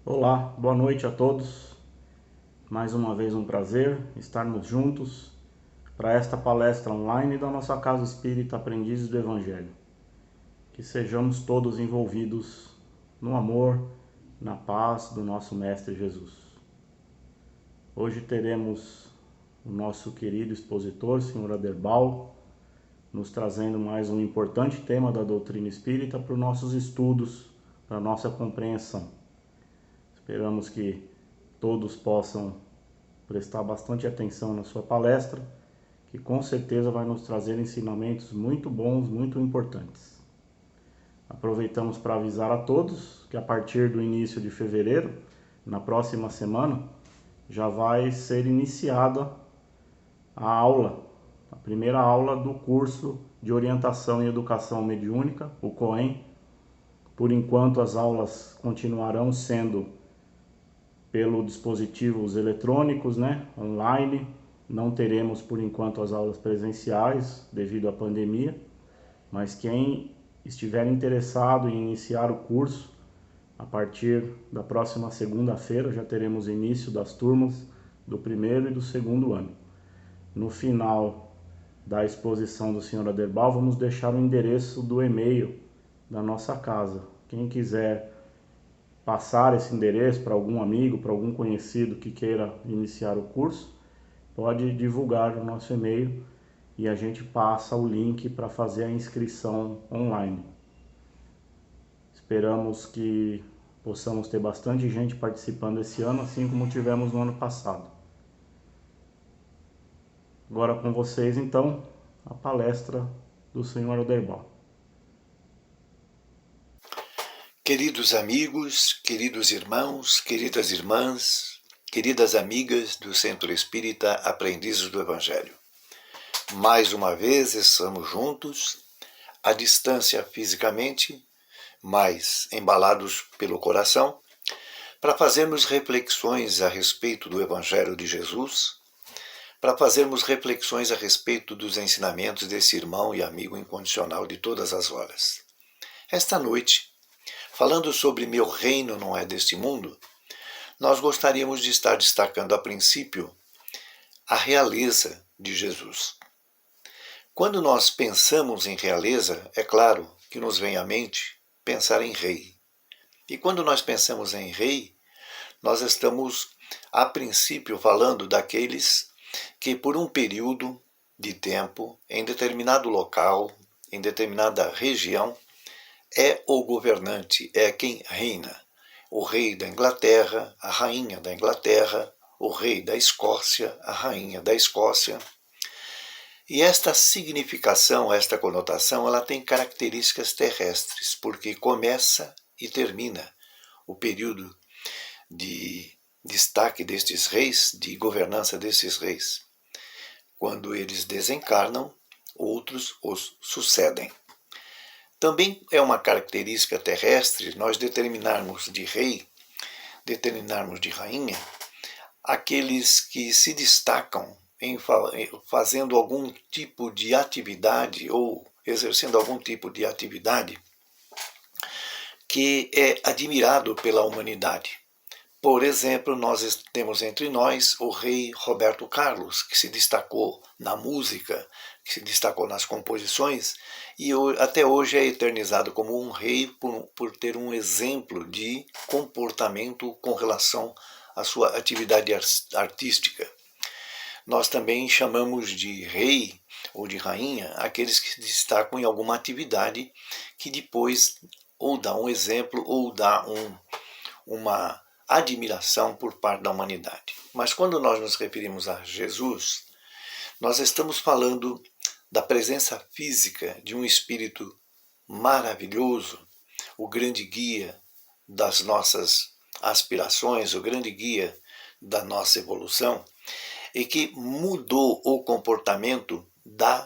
Olá, boa noite a todos. Mais uma vez um prazer estarmos juntos para esta palestra online da nossa Casa Espírita Aprendizes do Evangelho. Que sejamos todos envolvidos no amor, na paz do nosso Mestre Jesus. Hoje teremos o nosso querido expositor, Sr. Aderbal, nos trazendo mais um importante tema da doutrina espírita para os nossos estudos, para a nossa compreensão. Esperamos que todos possam prestar bastante atenção na sua palestra, que com certeza vai nos trazer ensinamentos muito bons, muito importantes. Aproveitamos para avisar a todos que a partir do início de fevereiro, na próxima semana, já vai ser iniciada a primeira aula do curso de Orientação e Educação Mediúnica, o COEM. Por enquanto as aulas continuarão sendo pelo dispositivos eletrônicos, online. Não teremos por enquanto as aulas presenciais devido à pandemia, mas quem estiver interessado em iniciar o curso, a partir da próxima segunda-feira já teremos início das turmas do primeiro e do segundo ano. No final da exposição do Sr. Aderbal, vamos deixar o endereço do e-mail da nossa casa. Quem quiser passar esse endereço para algum amigo, para algum conhecido que queira iniciar o curso, pode divulgar o nosso e-mail e a gente passa o link para fazer a inscrição online. Esperamos que possamos ter bastante gente participando esse ano, assim como tivemos no ano passado. Agora com vocês, então, a palestra do Sr. Aderbal. Queridos amigos, queridos irmãos, queridas irmãs, queridas amigas do Centro Espírita Aprendizes do Evangelho. Mais uma vez estamos juntos, à distância fisicamente, mas embalados pelo coração, para fazermos reflexões a respeito do Evangelho de Jesus, para fazermos reflexões a respeito dos ensinamentos desse irmão e amigo incondicional de todas as horas. Esta noite, falando sobre meu reino não é deste mundo, nós gostaríamos de estar destacando a princípio a realeza de Jesus. Quando nós pensamos em realeza, é claro que nos vem à mente pensar em rei. E quando nós pensamos em rei, nós estamos, a princípio, falando daqueles que por um período de tempo, em determinado local, em determinada região, é o governante, é quem reina. O rei da Inglaterra, a rainha da Inglaterra, o rei da Escócia, a rainha da Escócia. E esta significação, esta conotação, ela tem características terrestres, porque começa e termina o período de destaque destes reis, de governança destes reis. Quando eles desencarnam, outros os sucedem. Também é uma característica terrestre nós determinarmos de rei, determinarmos de rainha, aqueles que se destacam em fazendo algum tipo de atividade ou exercendo algum tipo de atividade que é admirado pela humanidade. Por exemplo, nós temos entre nós o rei Roberto Carlos, que se destacou na música, que se destacou nas composições, e até hoje é eternizado como um rei por ter um exemplo de comportamento com relação à sua atividade artística. Nós também chamamos de rei ou de rainha aqueles que se destacam em alguma atividade que depois ou dá um exemplo ou dá uma admiração por parte da humanidade. Mas quando nós nos referimos a Jesus, nós estamos falando da presença física de um espírito maravilhoso, o grande guia das nossas aspirações, o grande guia da nossa evolução, e que mudou o comportamento da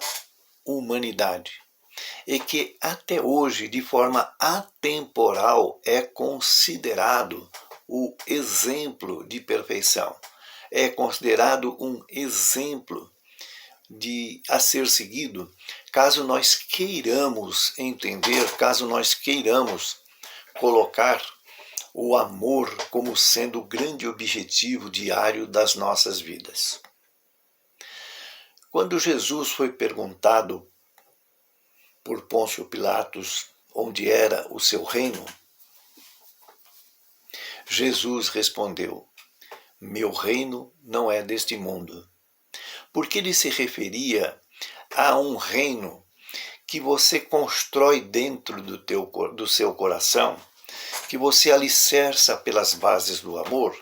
humanidade. E que até hoje, de forma atemporal, é considerado o exemplo de perfeição. É considerado um exemplo a ser seguido, caso nós queiramos entender, caso nós queiramos colocar o amor como sendo o grande objetivo diário das nossas vidas. Quando Jesus foi perguntado por Pôncio Pilatos onde era o seu reino, Jesus respondeu: meu reino não é deste mundo. Porque ele se referia a um reino que você constrói dentro do seu coração, que você alicerça pelas bases do amor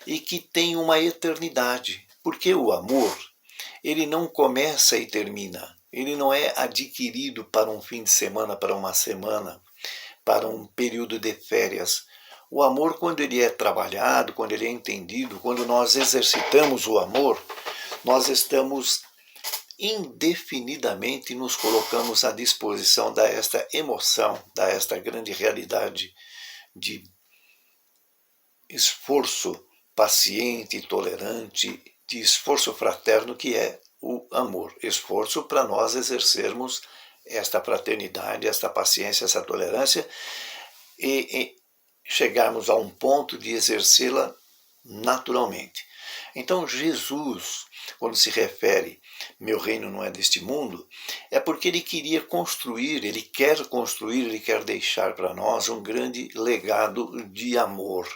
e que tem uma eternidade. Porque o amor, ele não começa e termina. Ele não é adquirido para um fim de semana, para uma semana, para um período de férias. O amor, quando ele é trabalhado, quando ele é entendido, quando nós exercitamos o amor, nós estamos indefinidamente nos colocamos à disposição desta emoção, desta grande realidade de esforço paciente, tolerante, de esforço fraterno que é o amor. Esforço para nós exercermos esta fraternidade, esta paciência, essa tolerância e chegarmos a um ponto de exercê-la naturalmente. Então Jesus, quando se refere meu reino não é deste mundo, é porque ele queria construir, ele quer deixar para nós um grande legado de amor.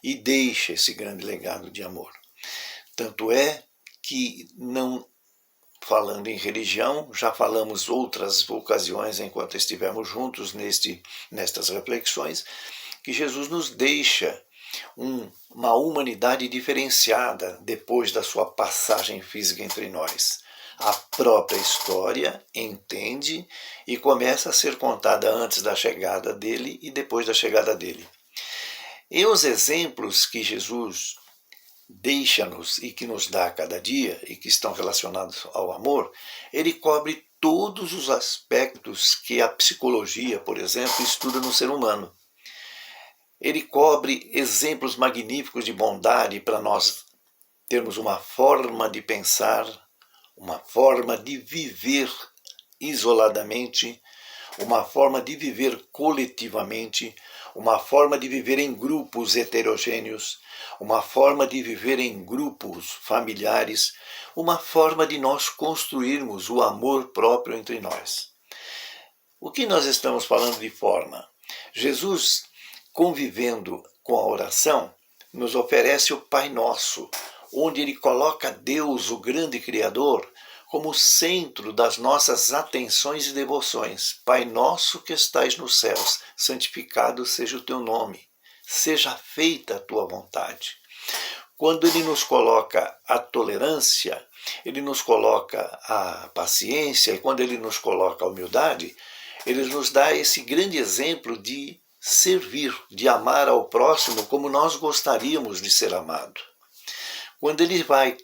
E deixa esse grande legado de amor. Tanto é que, não falando em religião, já falamos outras ocasiões enquanto estivemos juntos nestas reflexões, que Jesus nos deixa uma humanidade diferenciada depois da sua passagem física entre nós. A própria história entende e começa a ser contada antes da chegada dele e depois da chegada dele. E os exemplos que Jesus deixa-nos e que nos dá a cada dia e que estão relacionados ao amor, ele cobre todos os aspectos que a psicologia, por exemplo, estuda no ser humano. Ele cobre exemplos magníficos de bondade para nós termos uma forma de pensar, uma forma de viver isoladamente, uma forma de viver coletivamente, uma forma de viver em grupos heterogêneos, uma forma de viver em grupos familiares, uma forma de nós construirmos o amor próprio entre nós. O que nós estamos falando de forma? Jesus, convivendo com a oração, nos oferece o Pai Nosso, onde ele coloca Deus, o grande Criador, como centro das nossas atenções e devoções. Pai nosso que estais nos céus, santificado seja o teu nome, seja feita a tua vontade. Quando ele nos coloca a tolerância, ele nos coloca a paciência, e quando ele nos coloca a humildade, ele nos dá esse grande exemplo de servir, de amar ao próximo como nós gostaríamos de ser amado. Quando ele vai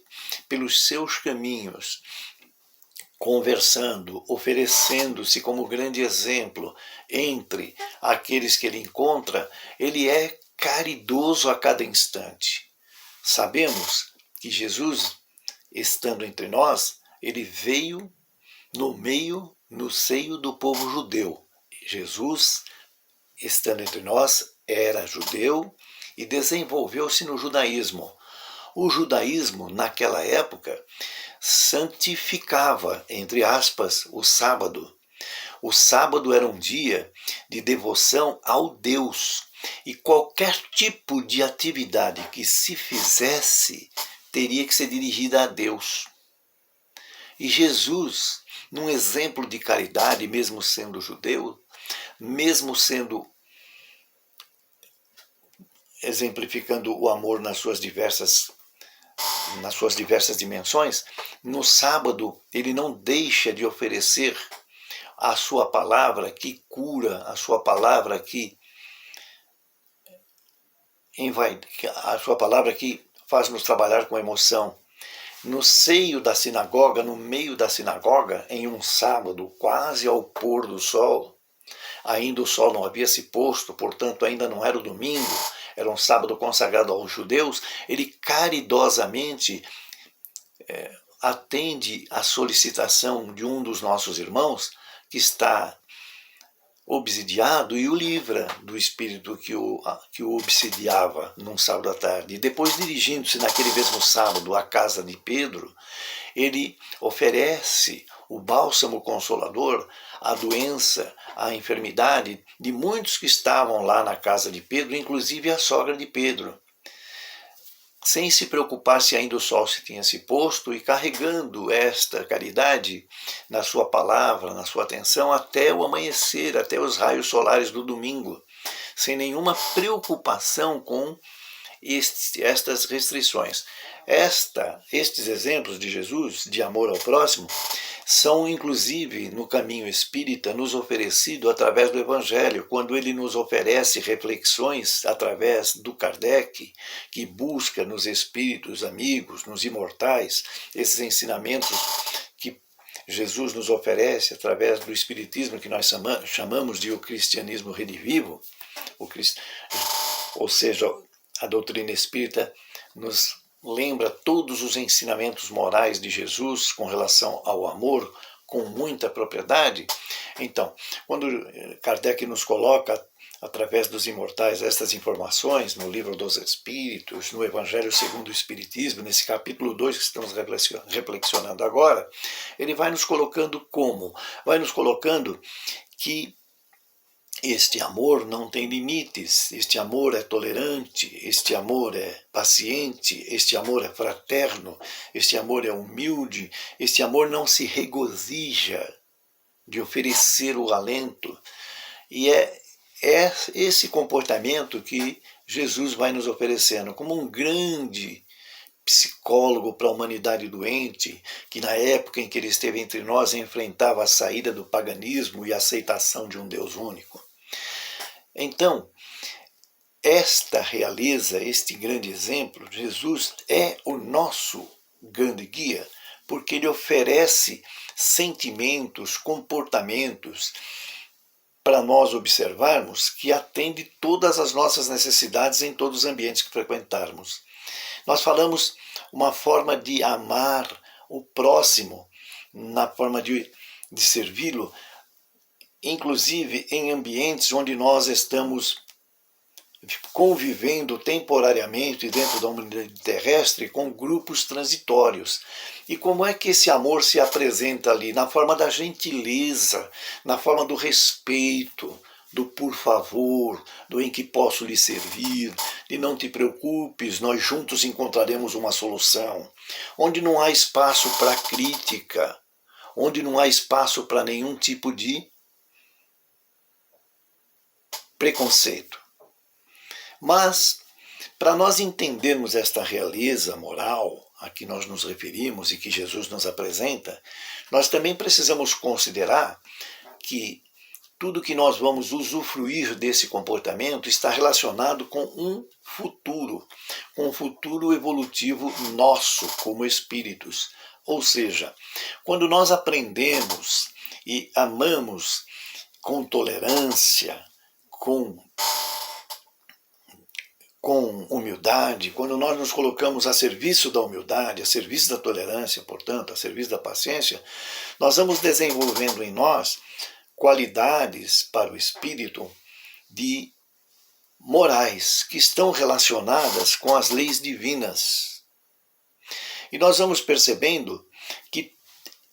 pelos seus caminhos, conversando, oferecendo-se como grande exemplo entre aqueles que ele encontra, ele é caridoso a cada instante. Sabemos que Jesus, estando entre nós, ele veio no seio do povo judeu. Jesus, estando entre nós, era judeu e desenvolveu-se no judaísmo. O judaísmo, naquela época, santificava, entre aspas, o sábado. O sábado era um dia de devoção ao Deus, e qualquer tipo de atividade que se fizesse teria que ser dirigida a Deus. E Jesus, num exemplo de caridade, mesmo sendo judeu, mesmo sendo exemplificando o amor nas suas diversas dimensões, no sábado ele não deixa de oferecer a sua palavra que cura, a sua palavra que faz-nos trabalhar com emoção. No seio da sinagoga, no meio da sinagoga, em um sábado, quase ao pôr do sol, ainda o sol não havia se posto, portanto ainda não era o domingo, era um sábado consagrado aos judeus, ele caridosamente atende à solicitação de um dos nossos irmãos que está obsidiado e o livra do espírito que o obsidiava num sábado à tarde. E depois, dirigindo-se naquele mesmo sábado à casa de Pedro, ele oferece o bálsamo consolador à doença, à enfermidade de muitos que estavam lá na casa de Pedro, inclusive a sogra de Pedro, sem se preocupar se ainda o sol se tinha se posto, e carregando esta caridade na sua palavra, na sua atenção, até o amanhecer, até os raios solares do domingo, sem nenhuma preocupação com estas restrições. Estes exemplos de Jesus, de amor ao próximo, são inclusive no caminho espírita nos oferecido através do Evangelho, quando ele nos oferece reflexões através do Kardec, que busca nos espíritos amigos, nos imortais, esses ensinamentos que Jesus nos oferece através do Espiritismo, que nós chamamos de o cristianismo redivivo, ou seja, a doutrina espírita nos lembra todos os ensinamentos morais de Jesus com relação ao amor com muita propriedade. Então, quando Kardec nos coloca, através dos imortais, estas informações no Livro dos Espíritos, no Evangelho segundo o Espiritismo, nesse capítulo 2 que estamos reflexionando agora, ele vai nos colocando como? Vai nos colocando que este amor não tem limites, este amor é tolerante, este amor é paciente, este amor é fraterno, este amor é humilde, este amor não se regozija de oferecer o alento. E é esse comportamento que Jesus vai nos oferecendo como um grande psicólogo para a humanidade doente, que na época em que ele esteve entre nós enfrentava a saída do paganismo e a aceitação de um Deus único. Então, esta realeza, este grande exemplo, Jesus é o nosso grande guia, porque ele oferece sentimentos, comportamentos para nós observarmos que atende todas as nossas necessidades em todos os ambientes que frequentarmos. Nós falamos uma forma de amar o próximo, na forma de servi-lo, inclusive em ambientes onde nós estamos convivendo temporariamente dentro da humanidade terrestre com grupos transitórios. E como é que esse amor se apresenta ali? Na forma da gentileza, na forma do respeito, do por favor, do em que posso lhe servir, de não te preocupes, nós juntos encontraremos uma solução. Onde não há espaço para crítica, onde não há espaço para nenhum tipo de preconceito. Mas, para nós entendermos esta realeza moral a que nós nos referimos e que Jesus nos apresenta, nós também precisamos considerar que tudo que nós vamos usufruir desse comportamento está relacionado com um futuro evolutivo nosso como espíritos. Ou seja, quando nós aprendemos e amamos com tolerância, com humildade, quando nós nos colocamos a serviço da humildade, a serviço da tolerância, portanto, a serviço da paciência, nós vamos desenvolvendo em nós qualidades para o espírito de morais que estão relacionadas com as leis divinas. E nós vamos percebendo que,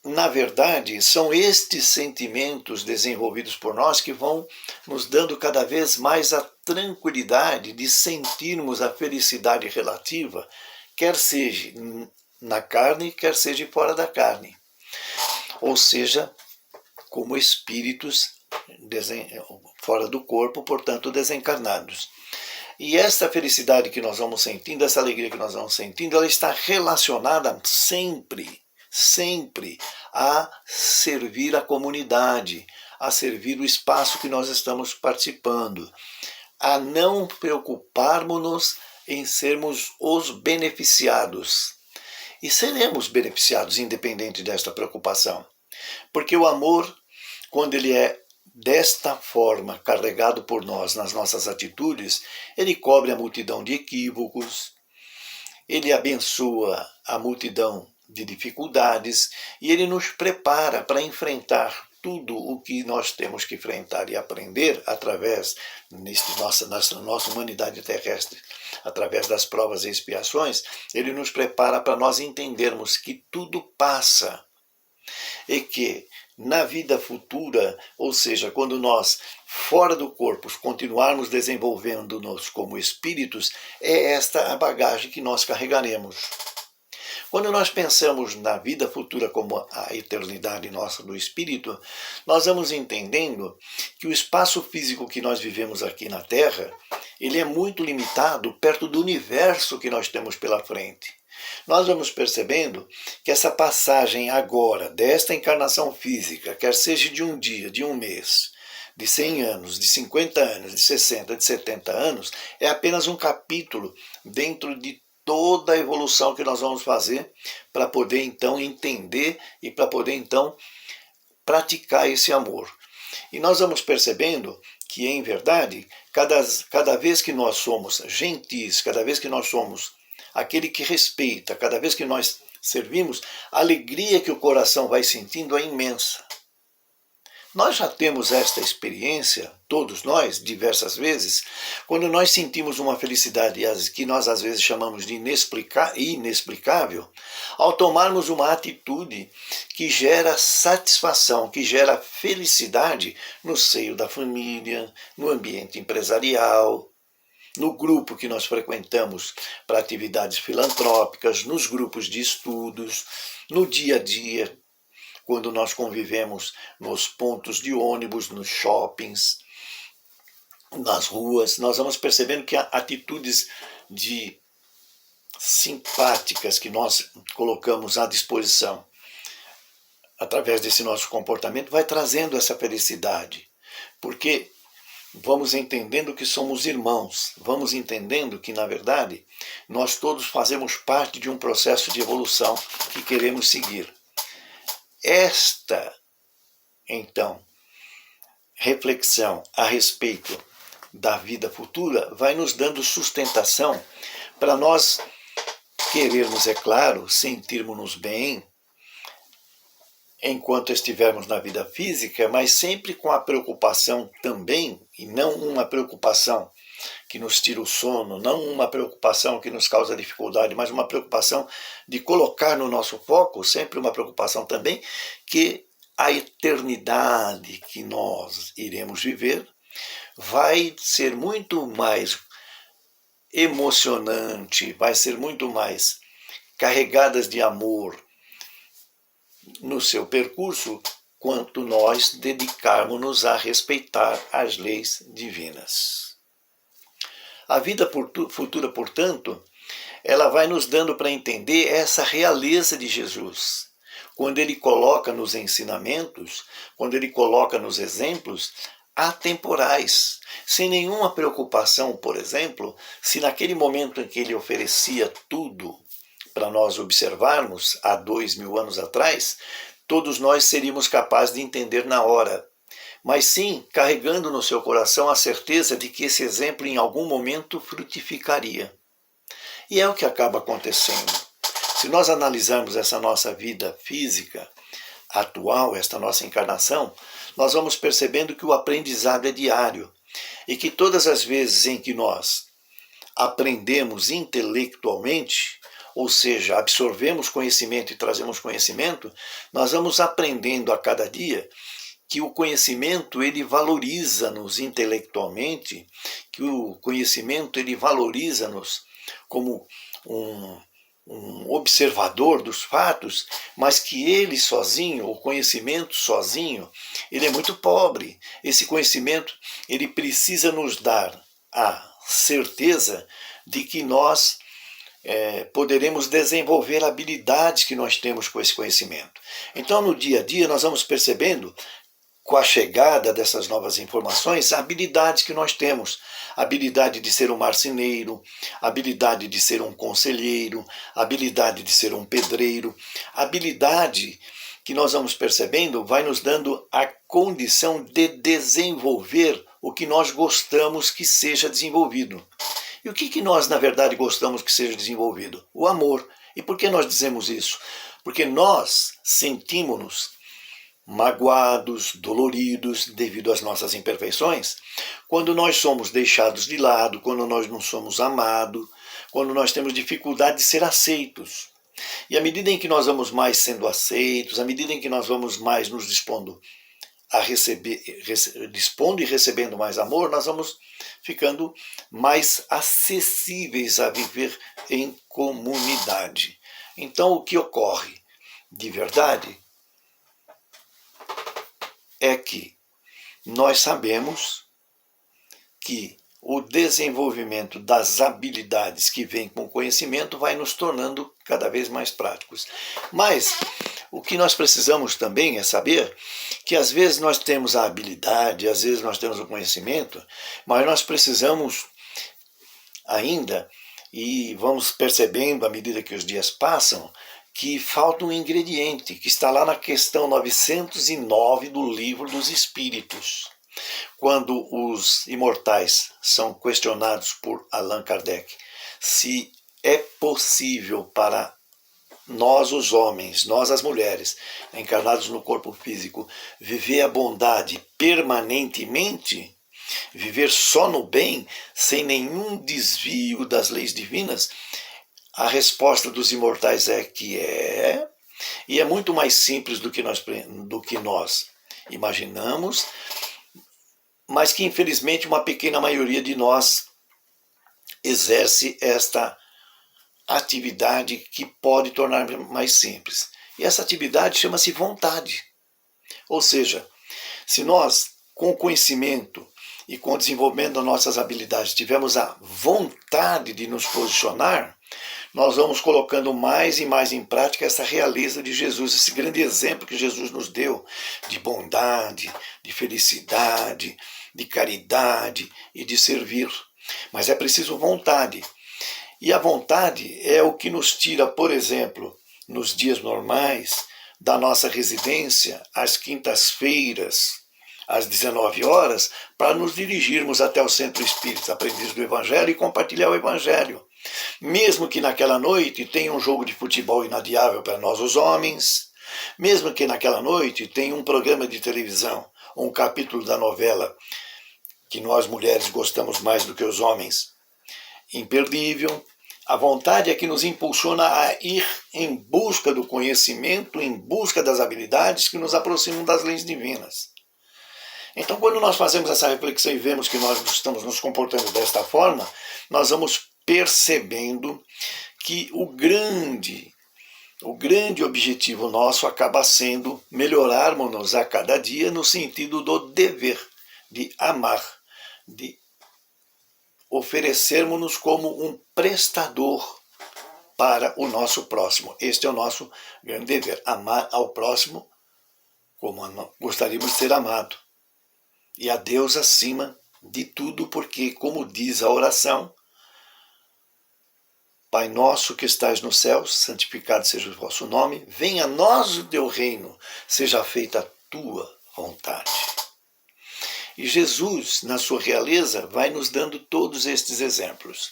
na verdade, são estes sentimentos desenvolvidos por nós que vão nos dando cada vez mais a tranquilidade de sentirmos a felicidade relativa, quer seja na carne, quer seja fora da carne. Ou seja, como espíritos fora do corpo, portanto desencarnados. E essa felicidade que nós vamos sentindo, essa alegria que nós vamos sentindo, ela está relacionada sempre a servir a comunidade, a servir o espaço que nós estamos participando, a não preocuparmos-nos em sermos os beneficiados. E seremos beneficiados independente desta preocupação. Porque o amor, quando ele é desta forma carregado por nós nas nossas atitudes, ele cobre a multidão de equívocos, ele abençoa a multidão de dificuldades e ele nos prepara para enfrentar tudo o que nós temos que enfrentar e aprender através, nessa nossa humanidade terrestre, através das provas e expiações, ele nos prepara para nós entendermos que tudo passa e que na vida futura, ou seja, quando nós, fora do corpo, continuarmos desenvolvendo-nos como espíritos, é esta a bagagem que nós carregaremos. Quando nós pensamos na vida futura como a eternidade nossa do espírito, nós vamos entendendo que o espaço físico que nós vivemos aqui na Terra, ele é muito limitado perto do universo que nós temos pela frente. Nós vamos percebendo que essa passagem agora, desta encarnação física, quer seja de um dia, de um mês, de 100 anos, de 50 anos, de 60, de 70 anos, é apenas um capítulo dentro de toda a evolução que nós vamos fazer para poder então entender e para poder então praticar esse amor. E nós vamos percebendo que, em verdade, cada vez que nós somos gentis, cada vez que nós somos aquele que respeita, cada vez que nós servimos, a alegria que o coração vai sentindo é imensa. Nós já temos esta experiência, todos nós, diversas vezes, quando nós sentimos uma felicidade que nós às vezes chamamos de inexplicável, ao tomarmos uma atitude que gera satisfação, que gera felicidade no seio da família, no ambiente empresarial, no grupo que nós frequentamos para atividades filantrópicas, nos grupos de estudos, no dia a dia, quando nós convivemos nos pontos de ônibus, nos shoppings, nas ruas, nós vamos percebendo que há atitudes simpáticas que nós colocamos à disposição através desse nosso comportamento vai trazendo essa felicidade, porque vamos entendendo que somos irmãos, vamos entendendo que, na verdade, nós todos fazemos parte de um processo de evolução que queremos seguir. Esta, então, reflexão a respeito da vida futura vai nos dando sustentação para nós querermos, é claro, sentirmos-nos bem enquanto estivermos na vida física, mas sempre com a preocupação também, e não uma preocupação que nos tira o sono, não uma preocupação que nos causa dificuldade, mas uma preocupação de colocar no nosso foco, sempre uma preocupação também, que a eternidade que nós iremos viver vai ser muito mais emocionante, vai ser muito mais carregadas de amor no seu percurso, quanto nós dedicarmos-nos a respeitar as leis divinas. A vida futura, portanto, ela vai nos dando para entender essa realeza de Jesus. Quando ele coloca nos ensinamentos, quando ele coloca nos exemplos, atemporais, sem nenhuma preocupação, por exemplo, se naquele momento em que ele oferecia tudo para nós observarmos, há 2000 anos atrás, todos nós seríamos capazes de entender na hora. Mas sim, carregando no seu coração a certeza de que esse exemplo em algum momento frutificaria. E é o que acaba acontecendo. Se nós analisarmos essa nossa vida física atual, esta nossa encarnação, nós vamos percebendo que o aprendizado é diário e que todas as vezes em que nós aprendemos intelectualmente, ou seja, absorvemos conhecimento e trazemos conhecimento, nós vamos aprendendo a cada dia que o conhecimento ele valoriza-nos intelectualmente, que o conhecimento ele valoriza-nos como um observador dos fatos, mas que ele sozinho, o conhecimento sozinho, ele é muito pobre. Esse conhecimento ele precisa nos dar a certeza de que nós poderemos desenvolver habilidades que nós temos com esse conhecimento. Então, no dia a dia, nós vamos percebendo, com a chegada dessas novas informações, a habilidade que nós temos. A habilidade de ser um marceneiro, a habilidade de ser um conselheiro, a habilidade de ser um pedreiro. A habilidade que nós vamos percebendo vai nos dando a condição de desenvolver o que nós gostamos que seja desenvolvido. E o que nós, na verdade, gostamos que seja desenvolvido? O amor. E por que nós dizemos isso? Porque nós sentimos-nos magoados, doloridos devido às nossas imperfeições, quando nós somos deixados de lado, quando nós não somos amados, quando nós temos dificuldade de ser aceitos. E à medida em que nós vamos mais sendo aceitos, à medida em que nós vamos mais nos dispondo a receber, dispondo e recebendo mais amor, nós vamos ficando mais acessíveis a viver em comunidade. Então, o que ocorre de verdade é que nós sabemos que o desenvolvimento das habilidades que vem com o conhecimento vai nos tornando cada vez mais práticos. Mas o que nós precisamos também é saber que às vezes nós temos a habilidade, às vezes nós temos o conhecimento, mas nós precisamos ainda, e vamos percebendo à medida que os dias passam, que falta um ingrediente, que está lá na questão 909 do Livro dos Espíritos. Quando os imortais são questionados por Allan Kardec se é possível para nós os homens, nós as mulheres, encarnados no corpo físico, viver a bondade permanentemente, viver só no bem, sem nenhum desvio das leis divinas, a resposta dos imortais é que é, e é muito mais simples do que nós imaginamos, mas que infelizmente uma pequena maioria de nós exerce esta atividade que pode tornar mais simples. E essa atividade chama-se vontade. Ou seja, se nós, com o conhecimento e com o desenvolvimento das nossas habilidades, tivermos a vontade de nos posicionar, nós vamos colocando mais e mais em prática essa realeza de Jesus, esse grande exemplo que Jesus nos deu de bondade, de felicidade, de caridade e de servir. Mas é preciso vontade. E a vontade é o que nos tira, por exemplo, nos dias normais, da nossa residência, às quintas-feiras, às 19 horas, para nos dirigirmos até o Centro Espírita Aprendiz do Evangelho e compartilhar o Evangelho. Mesmo que naquela noite tenha um jogo de futebol inadiável para nós os homens, mesmo que naquela noite tenha um programa de televisão, ou um capítulo da novela, que nós mulheres gostamos mais do que os homens, imperdível, a vontade é que nos impulsiona a ir em busca do conhecimento, em busca das habilidades que nos aproximam das leis divinas. Então, quando nós fazemos essa reflexão e vemos que nós estamos nos comportando desta forma, nós vamos percebendo que o grande objetivo nosso acaba sendo melhorarmos-nos a cada dia no sentido do dever, de amar, de oferecermos-nos como um prestador para o nosso próximo. Este é o nosso grande dever, amar ao próximo como gostaríamos de ser amado. E a Deus acima de tudo, porque, como diz a oração, Pai nosso que estais nos céus, santificado seja o vosso nome, venha a nós o teu reino, seja feita a tua vontade. E Jesus, na sua realeza, vai nos dando todos estes exemplos.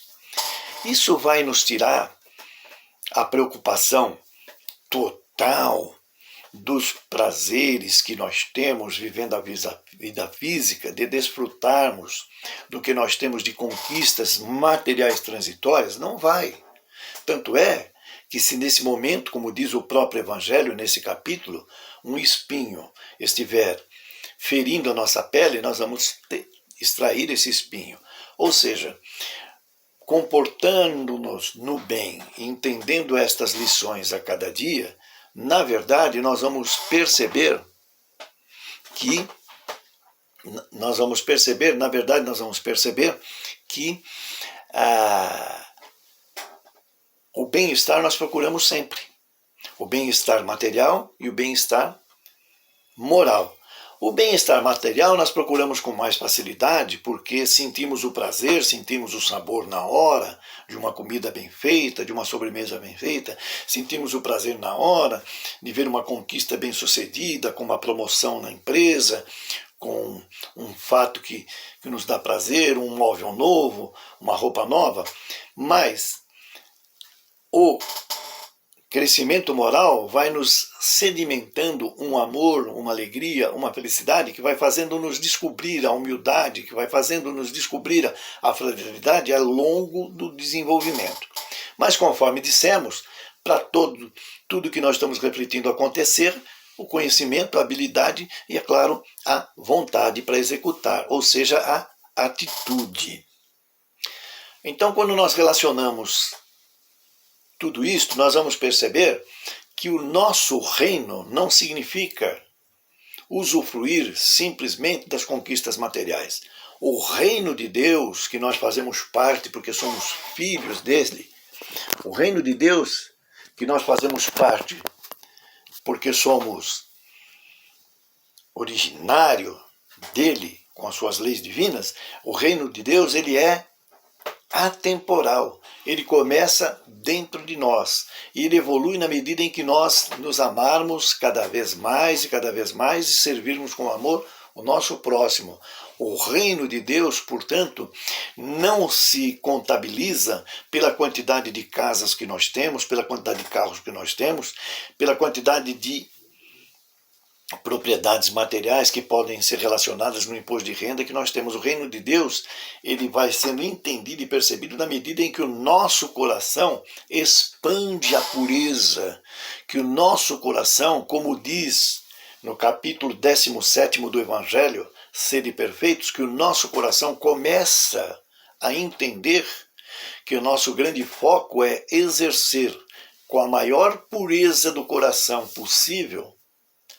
Isso vai nos tirar a preocupação total dos prazeres que nós temos vivendo a vida física, de desfrutarmos do que nós temos de conquistas materiais transitórias, não vai. Tanto é que se nesse momento, como diz o próprio Evangelho nesse capítulo, um espinho estiver ferindo a nossa pele, nós vamos extrair esse espinho. Ou seja, comportando-nos no bem, entendendo estas lições a cada dia, na verdade nós vamos perceber que o bem-estar nós procuramos sempre. O bem-estar material e o bem-estar moral. O bem-estar material nós procuramos com mais facilidade porque sentimos o prazer, sentimos o sabor na hora de uma comida bem feita, de uma sobremesa bem feita, sentimos o prazer na hora de ver uma conquista bem sucedida, com uma promoção na empresa, com um fato que nos dá prazer, um móvel novo, uma roupa nova. Mas o crescimento moral vai nos sedimentando um amor, uma alegria, uma felicidade que vai fazendo-nos descobrir a humildade, que vai fazendo-nos descobrir a fraternidade ao longo do desenvolvimento. Mas conforme dissemos, para tudo que nós estamos refletindo acontecer, o conhecimento, a habilidade e, é claro, a vontade para executar, ou seja, a atitude. Então, quando nós relacionamos tudo isto, nós vamos perceber que o nosso reino não significa usufruir simplesmente das conquistas materiais. O reino de Deus, que nós fazemos parte porque somos filhos dele, o reino de Deus, que nós fazemos parte porque somos originário dele, com as suas leis divinas, o reino de Deus, ele é atemporal. Ele começa dentro de nós e ele evolui na medida em que nós nos amarmos cada vez mais e servirmos com amor o nosso próximo. O reino de Deus, portanto, não se contabiliza pela quantidade de casas que nós temos, pela quantidade de carros que nós temos, pela quantidade de propriedades materiais que podem ser relacionadas no imposto de renda que nós temos. O reino de Deus, ele vai sendo entendido e percebido na medida em que o nosso coração expande a pureza, que o nosso coração, como diz no capítulo 17º do Evangelho, Sede Perfeitos, que o nosso coração começa a entender que o nosso grande foco é exercer com a maior pureza do coração possível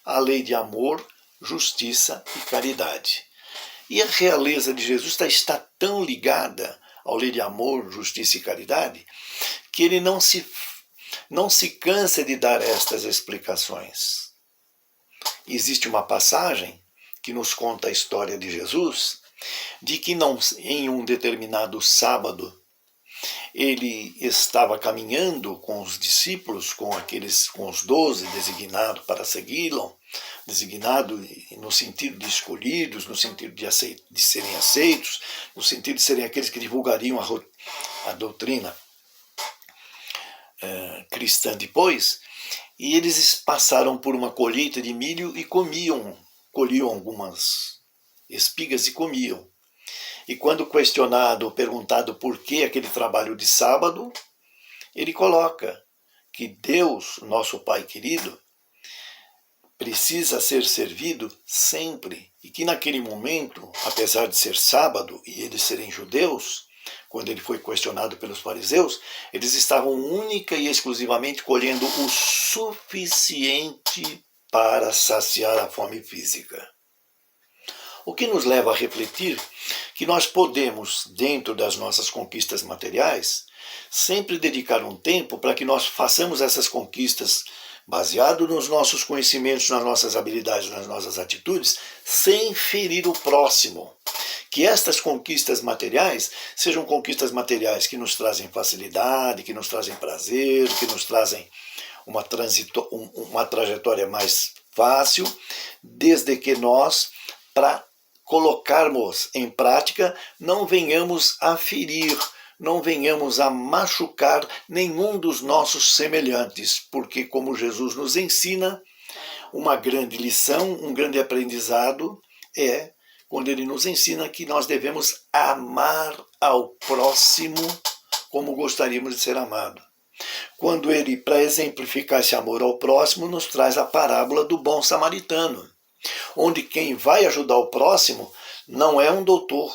a lei de amor, justiça e caridade. E a realeza de Jesus está tão ligada à lei de amor, justiça e caridade, que ele não se cansa de dar estas explicações. Existe uma passagem que nos conta a história de Jesus, de que em um determinado sábado, ele estava caminhando com os discípulos, com os 12 designados para segui-lo, designado no sentido de escolhidos, no sentido de serem aceitos, no sentido de serem aqueles que divulgariam a doutrina cristã depois, e eles passaram por uma colheita de milho e colhiam algumas espigas e comiam. E quando questionado, perguntado por que aquele trabalho de sábado, ele coloca que Deus, nosso Pai querido, precisa ser servido sempre e que naquele momento, apesar de ser sábado e eles serem judeus, quando ele foi questionado pelos fariseus, eles estavam única e exclusivamente colhendo o suficiente para saciar a fome física. O que nos leva a refletir que nós podemos, dentro das nossas conquistas materiais, sempre dedicar um tempo para que nós façamos essas conquistas baseado nos nossos conhecimentos, nas nossas habilidades, nas nossas atitudes, sem ferir o próximo. Que estas conquistas materiais sejam conquistas materiais que nos trazem facilidade, que nos trazem prazer, que nos trazem uma trajetória mais fácil, desde que nós, para colocarmos em prática, não venhamos a ferir, não venhamos a machucar nenhum dos nossos semelhantes, porque, como Jesus nos ensina, uma grande lição, um grande aprendizado é quando ele nos ensina que nós devemos amar ao próximo como gostaríamos de ser amado. Quando ele, para exemplificar esse amor ao próximo, nos traz a parábola do bom samaritano, onde quem vai ajudar o próximo não é um doutor,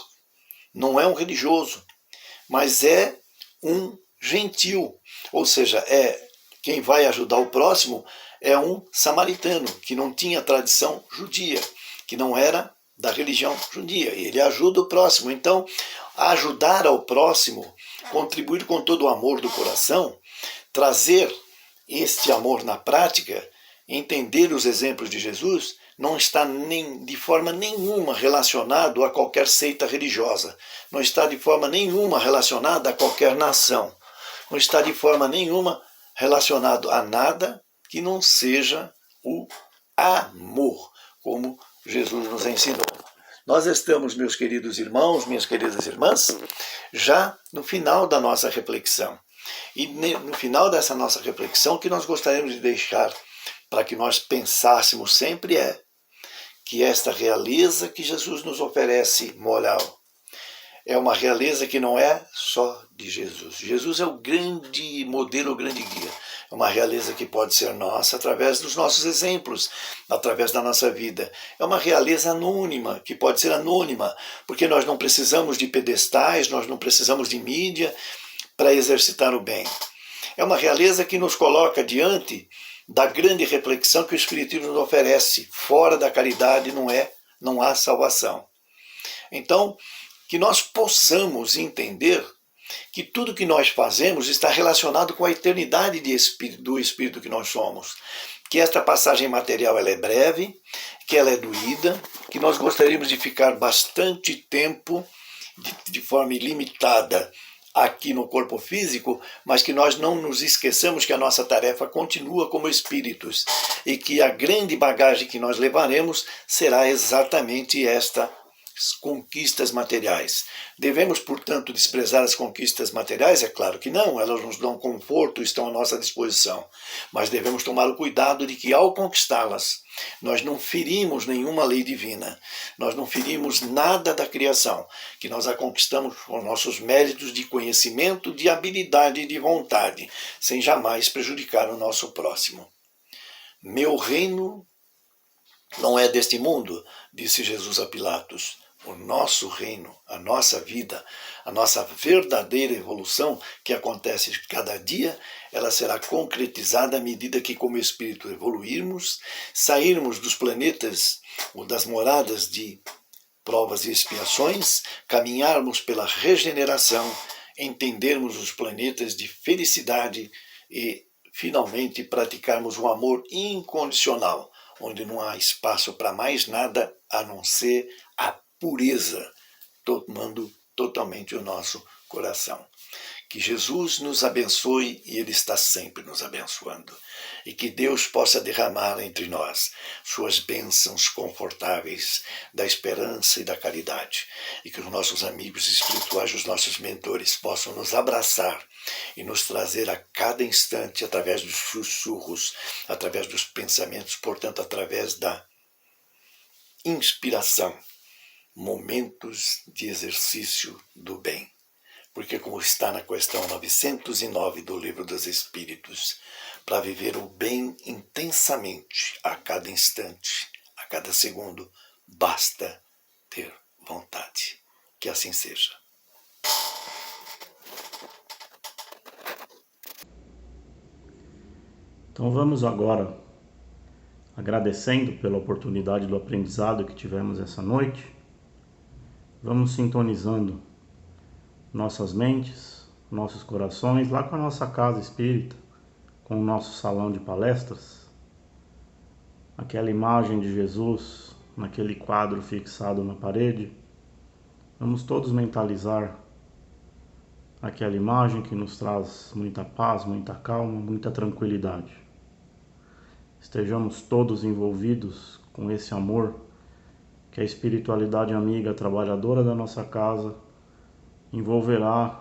não é um religioso, mas é um gentil, ou seja, quem vai ajudar o próximo é um samaritano, que não tinha tradição judia, que não era da religião judia, e ele ajuda o próximo. Então, ajudar ao próximo, contribuir com todo o amor do coração, trazer este amor na prática, entender os exemplos de Jesus, não está de forma nenhuma relacionado a qualquer seita religiosa, não está de forma nenhuma relacionado a qualquer nação, não está de forma nenhuma relacionado a nada que não seja o amor, como Jesus nos ensinou. Nós estamos, meus queridos irmãos, minhas queridas irmãs, já no final da nossa reflexão. E no final dessa nossa reflexão, o que nós gostaríamos de deixar para que nós pensássemos sempre é que esta realeza que Jesus nos oferece moral é uma realeza que não é só de Jesus. Jesus é o grande modelo, o grande guia. É uma realeza que pode ser nossa através dos nossos exemplos, através da nossa vida. É uma realeza anônima, que pode ser anônima, porque nós não precisamos de pedestais, nós não precisamos de mídia para exercitar o bem. É uma realeza que nos coloca diante da grande reflexão que o Espiritismo nos oferece. Fora da caridade não há salvação. Então, que nós possamos entender que tudo que nós fazemos está relacionado com a eternidade do Espírito que nós somos. Que esta passagem material ela é breve, que ela é doída, que nós gostaríamos de ficar bastante tempo, de forma ilimitada, aqui no corpo físico, mas que nós não nos esqueçamos que a nossa tarefa continua como espíritos e que a grande bagagem que nós levaremos será exatamente esta conquistas materiais. Devemos, portanto, desprezar as conquistas materiais? É claro que não, elas nos dão conforto, estão à nossa disposição. Mas devemos tomar o cuidado de que, ao conquistá-las, nós não ferimos nenhuma lei divina, nós não ferimos nada da criação, que nós a conquistamos com nossos méritos de conhecimento, de habilidade e de vontade, sem jamais prejudicar o nosso próximo. Meu reino não é deste mundo, disse Jesus a Pilatos. O nosso reino, a nossa vida, a nossa verdadeira evolução que acontece cada dia, ela será concretizada à medida que, como espírito, evoluirmos, sairmos dos planetas ou das moradas de provas e expiações, caminharmos pela regeneração, entendermos os planetas de felicidade e, finalmente, praticarmos o amor incondicional, onde não há espaço para mais nada a não ser a pureza, tomando totalmente o nosso coração. Que Jesus nos abençoe e Ele está sempre nos abençoando. E que Deus possa derramar entre nós suas bênçãos confortáveis da esperança e da caridade. E que os nossos amigos espirituais, os nossos mentores, possam nos abraçar e nos trazer a cada instante, através dos sussurros, através dos pensamentos, portanto, através da inspiração, momentos de exercício do bem. Porque, como está na questão 909 do Livro dos Espíritos, para viver o bem intensamente, a cada instante, a cada segundo, basta ter vontade. Que assim seja. Então vamos agora, agradecendo pela oportunidade do aprendizado que tivemos essa noite, vamos sintonizando nossas mentes, nossos corações, lá com a nossa casa espírita, com o nosso salão de palestras, aquela imagem de Jesus, naquele quadro fixado na parede. Vamos todos mentalizar aquela imagem que nos traz muita paz, muita calma, muita tranquilidade. Estejamos todos envolvidos com esse amor que a espiritualidade amiga trabalhadora da nossa casa envolverá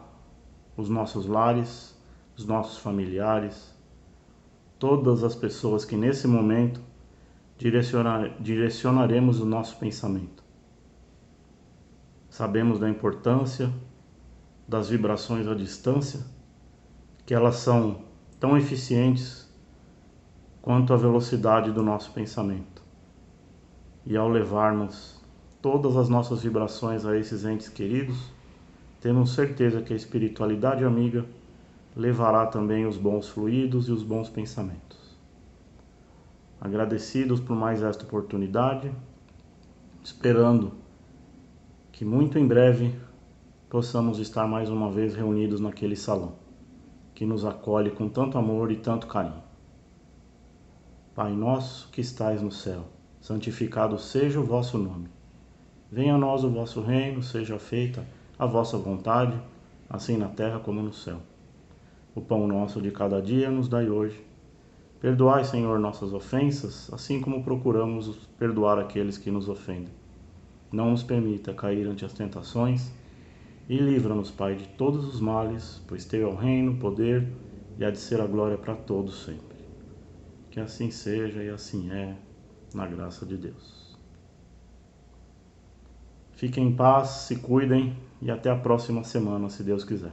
os nossos lares, os nossos familiares, todas as pessoas que nesse momento direcionaremos o nosso pensamento. Sabemos da importância das vibrações à distância, que elas são tão eficientes quanto a velocidade do nosso pensamento. E ao levarmos todas as nossas vibrações a esses entes queridos, temos certeza que a espiritualidade amiga levará também os bons fluidos e os bons pensamentos. Agradecidos por mais esta oportunidade, esperando que muito em breve possamos estar mais uma vez reunidos naquele salão, que nos acolhe com tanto amor e tanto carinho. Pai nosso que estais no céu, santificado seja o vosso nome. Venha a nós o vosso reino, seja feita a vossa vontade, assim na terra como no céu. O pão nosso de cada dia nos dai hoje. Perdoai, Senhor, nossas ofensas, assim como procuramos perdoar aqueles que nos ofendem. Não nos permita cair ante as tentações, E livra-nos, Pai, de todos os males, pois teu é o reino, o poder e há de ser a glória para todos sempre. Que assim seja e assim é, na graça de Deus. Fiquem em paz, se cuidem e até a próxima semana, se Deus quiser.